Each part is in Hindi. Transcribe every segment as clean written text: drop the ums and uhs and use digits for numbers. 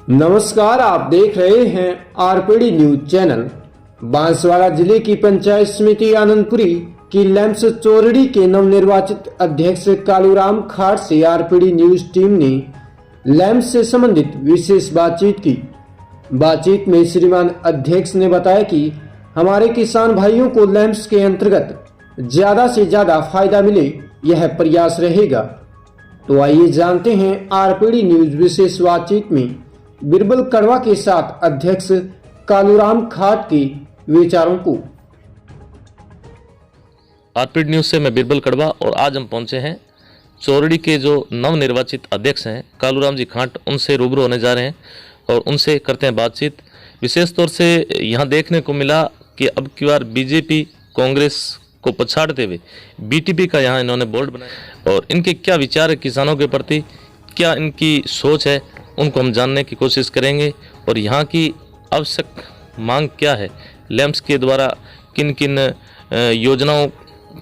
नमस्कार, आप देख रहे हैं आरपीडी न्यूज चैनल। बांसवाड़ा जिले की पंचायत समिति आनंदपुरी की लैम्स चोरड़ी के नवनिर्वाचित अध्यक्ष कालूराम खाड़ से आरपीडी न्यूज टीम ने लैम्स से संबंधित विशेष बातचीत की। बातचीत में श्रीमान अध्यक्ष ने बताया कि हमारे किसान भाइयों को लैम्स के अंतर्गत ज्यादा से ज्यादा फायदा मिले, यह प्रयास रहेगा। तो आइए जानते हैं आरपीडी न्यूज विशेष बातचीत में बिरबल कड़वा के साथ अध्यक्ष कालूराम खाड़ के विचारों को। आरपीडी न्यूज से मैं बिरबल कड़वा और आज हम पहुंचे हैं चोरड़ी के जो नवनिर्वाचित अध्यक्ष हैं कालूराम जी खाड़, उनसे रूबरू होने जा रहे हैं और उनसे करते हैं बातचीत। विशेष तौर से यहाँ देखने को मिला कि अब की बार बीजेपी कांग्रेस को पछाड़ते हुए बीटीपी का यहाँ इन्होंने बोर्ड बनाया और इनके क्या विचार है किसानों के प्रति, क्या इनकी सोच है, उनको हम जानने की कोशिश करेंगे। और यहाँ की आवश्यक मांग क्या है, लैम्स के द्वारा किन किन योजनाओं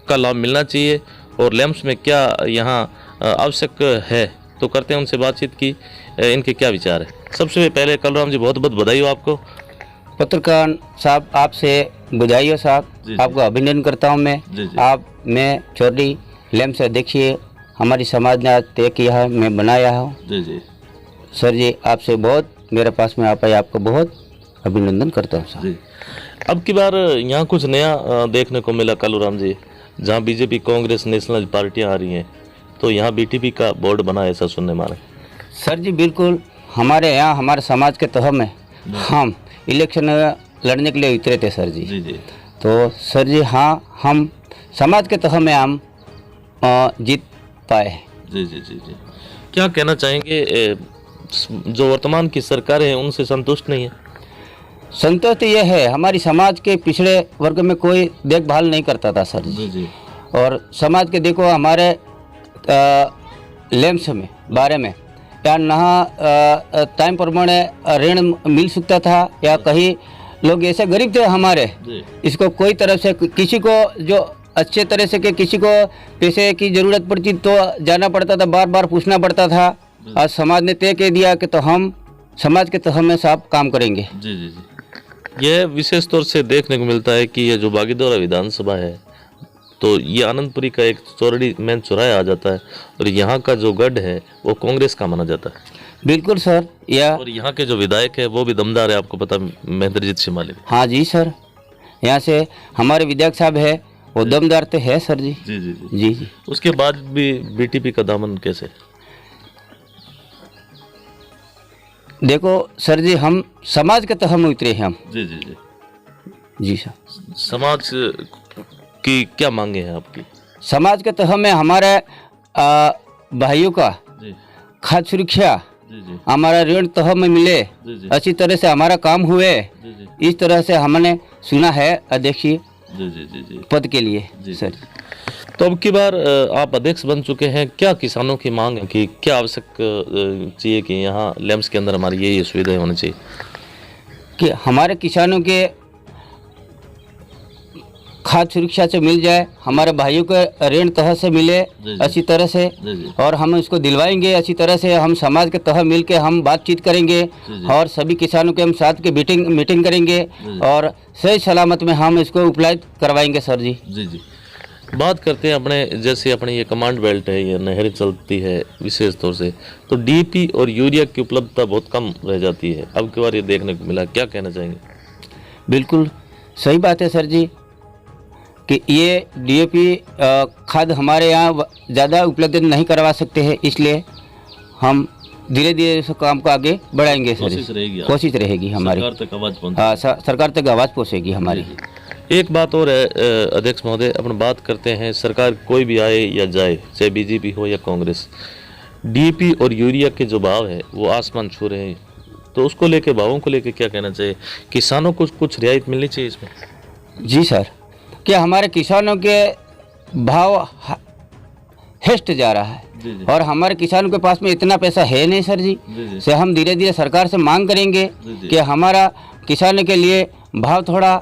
का लाभ मिलना चाहिए और लैम्स में क्या यहाँ आवश्यक है, तो करते हैं उनसे बातचीत की इनके क्या विचार है। सबसे पहले कालूराम जी बहुत बहुत बधाई हो आपको। पत्रकार साहब आपसे बधाई हो साहब, आपका अभिनंदन करता हूँ मैं। मैं चोरड़ी लैम्स से देखिए हमारी समाज ने आज तय किया है, मैं बनाया हूँ। सर जी आपसे बहुत मेरे पास में आ पाए, आपको बहुत अभिनंदन करता हूँ सर। अब की बार यहाँ कुछ नया देखने को मिला कालूराम जी, जहाँ बीजेपी कांग्रेस नेशनल पार्टियाँ आ रही हैं, तो यहाँ बीटीपी का बोर्ड बना है, ऐसा सुनने मारे। सर जी बिल्कुल, हमारे यहाँ हमारे समाज के तहत में हम इलेक्शन लड़ने के लिए उतरे थे सर जी। तो सर जी हाँ, हम समाज के तहत में हम जीत पाए हैं। जी। क्या कहना चाहेंगे, जो वर्तमान की सरकार है उनसे संतुष्ट नहीं है? संतुष्ट ये है, हमारी समाज के पिछड़े वर्ग में कोई देखभाल नहीं करता था सर जी। और समाज के देखो हमारे लैम्स में बारे में या नहा टाइम प्रमाणे ऋण मिल सकता था, या कहीं लोग ऐसे गरीब थे हमारे, इसको कोई तरफ से किसी को जो अच्छे तरह से कि किसी को पैसे की ज़रूरत पड़ती तो जाना पड़ता था, बार बार पूछना पड़ता था। आज समाज ने तय कह दिया कि तो हम समाज के तहत में साहब काम करेंगे। जी। यह विशेष तौर से देखने को मिलता है कि ये जो बागीदौरा विधानसभा है, तो ये आनंदपुरी का एक चोरड़ी मेन चौराहा आ जाता है और यहाँ का जो गढ़ है वो कांग्रेस का माना जाता है। बिल्कुल सर। और यहाँ के जो विधायक है वो भी दमदार है, आपको पता, महेंद्रजीत शिमाली। हाँ जी सर, यहाँ से हमारे विधायक साहब है वो दमदार तो है सर जी। जी। उसके बाद भी बीटीपी का दामन कैसे? देखो सर जी, हम समाज के तहत में उतरे हैं हम। जी सर। समाज की क्या मांगे हैं आपकी? समाज के तहत में हमारे भाइयों का खाद्य सुरक्षा, हमारा ऋण तहत में मिले, अच्छी तरह से हमारा काम हुए, इस तरह से हमने सुना है अध्यक्ष पद के लिए सर। तो अब की बार आप अध्यक्ष बन चुके हैं, क्या किसानों की मांग है कि क्या आवश्यक चाहिए कि यहाँ लैम्स के अंदर हमारी ये सुविधाएं होनी चाहिए कि हमारे किसानों के खाद्य सुरक्षा से मिल जाए, हमारे भाइयों के ऋण तहत से मिले अच्छी तरह से, और हम इसको दिलवाएंगे अच्छी तरह से। हम समाज के तहत मिल के हम बातचीत करेंगे और सभी किसानों के हम साथ के मीटिंग करेंगे और सही सलामत में हम इसको उपलब्ध करवाएंगे सर जी। बात करते हैं अपने, जैसे अपने ये कमांड बेल्ट है, ये नहरें चलती है विशेष तौर से, तो डीएपी और यूरिया की उपलब्धता बहुत कम रह जाती है। अब की बार ये देखने को मिला, क्या कहना चाहेंगे? बिल्कुल सही बात है सर जी कि ये डीएपी खाद हमारे यहाँ ज़्यादा उपलब्ध नहीं करवा सकते हैं, इसलिए हम धीरे धीरे इस काम को आगे बढ़ाएंगे सर। कोशिश रहेगी हमारी, सरकार तक आवाज़ पहुँचेगी हमारी। एक बात और है अध्यक्ष महोदय, अपन बात करते हैं, सरकार कोई भी आए या जाए, चाहे बीजेपी हो या कांग्रेस, डीएपी और यूरिया के जो भाव है वो आसमान छू रहे हैं, तो उसको लेके, भावों को लेके क्या कहना चाहिए? किसानों को कुछ रियायत मिलनी चाहिए इसमें? जी सर, क्या हमारे किसानों के भाव हेस्ट जा रहा है और हमारे किसानों के पास में इतना पैसा है नहीं सर जी। से हम धीरे धीरे सरकार से मांग करेंगे कि हमारा किसानों के लिए भाव थोड़ा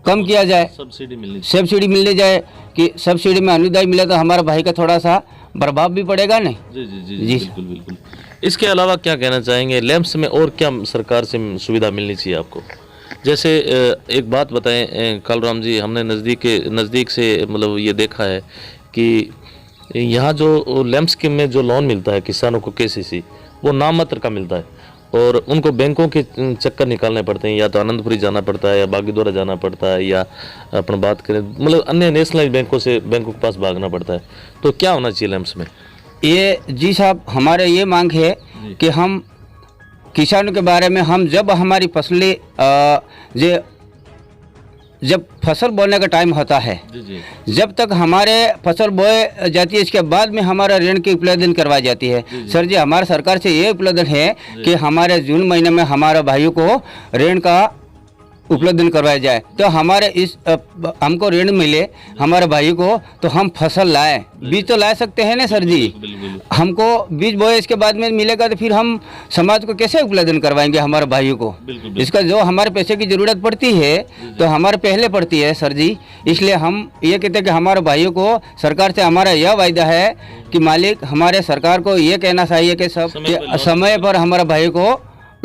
कम किया जाए, सब्सिडी मिलने जाए, कि सब्सिडी में अनुदान मिले तो हमारा भाई का थोड़ा सा प्रभाव भी पड़ेगा नहीं। जी जी जी जी। बिल्कुल बिल्कुल। इसके अलावा क्या कहना चाहेंगे, लैंप्स में और क्या सरकार से सुविधा मिलनी चाहिए आपको? जैसे एक बात बताएं कालूराम जी, हमने नज़दीक से मतलब ये देखा है कि यहाँ जो लैंप स्कीम में जो लोन मिलता है किसानों को केसीसी, वो नाम मात्र का मिलता है और उनको बैंकों के चक्कर निकालने पड़ते हैं, या तो आनंदपुरी जाना पड़ता है या बागीदोरा जाना पड़ता है, या अपन बात करें मतलब अन्य नेशनलाइज बैंकों के पास भागना पड़ता है। तो क्या होना चाहिए लैंप्स में? ये जी साहब, हमारे ये मांग है कि हम किसानों के बारे में, हम जब हमारी फसलें जब फसल बोने का टाइम होता है, जी जी जब तक हमारे फसल बोए जाती है, इसके बाद में हमारा ऋण की उपलब्धि करवाई जाती है। सर जी, हमारे सरकार से ये उपलब्धि है कि हमारे जून महीने में हमारे भाइयों को ऋण का उपलब्धि करवाया जाए, तो हमारे हमको ऋण मिले हमारे भाई को, तो हम फसल लाएं। बीज तो ला सकते हैं ना सर जी, हमको बीज बोए इसके बाद में मिलेगा तो फिर हम समाज को कैसे उपलब्ध करवाएंगे हमारे भाइयों को? इसका जो हमारे पैसे की ज़रूरत पड़ती है तो हमारे पहले पड़ती है सर जी। इसलिए हम ये कहते हैं कि हमारे भाइयों को, सरकार से हमारा यह वायदा है कि मालिक हमारे सरकार को ये कहना चाहिए कि समय पर हमारे भाई को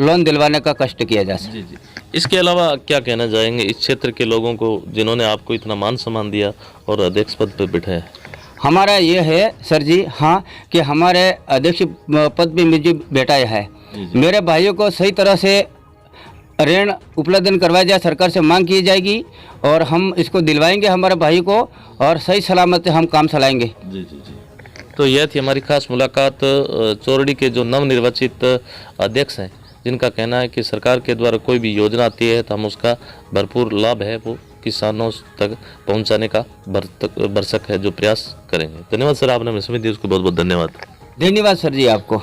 लोन दिलवाने का कष्ट किया जा सके। जी जी। इसके अलावा क्या कहना चाहेंगे इस क्षेत्र के लोगों को जिन्होंने आपको इतना मान सम्मान दिया और अध्यक्ष पद पर बैठे? हमारा ये है सर जी, हाँ, कि हमारे अध्यक्ष पद पे मुझे बैठाया है। मेरे भाइयों को सही तरह से ऋण उपलब्ध करवाया जाए, सरकार से मांग की जाएगी और हम इसको दिलवाएंगे हमारे भाई को, और सही सलामत से हम काम चलाएंगे। जी जी जी। तो यह थी हमारी खास मुलाकात चोरड़ी के जो नवनिर्वाचित अध्यक्ष हैं, जिनका कहना है कि सरकार के द्वारा कोई भी योजना आती है तो हम उसका भरपूर लाभ है वो किसानों तक पहुंचाने का भरसक है जो प्रयास करेंगे। धन्यवाद सर, आपने हमें समय दी, उसको बहुत बहुत धन्यवाद। धन्यवाद सर जी आपको।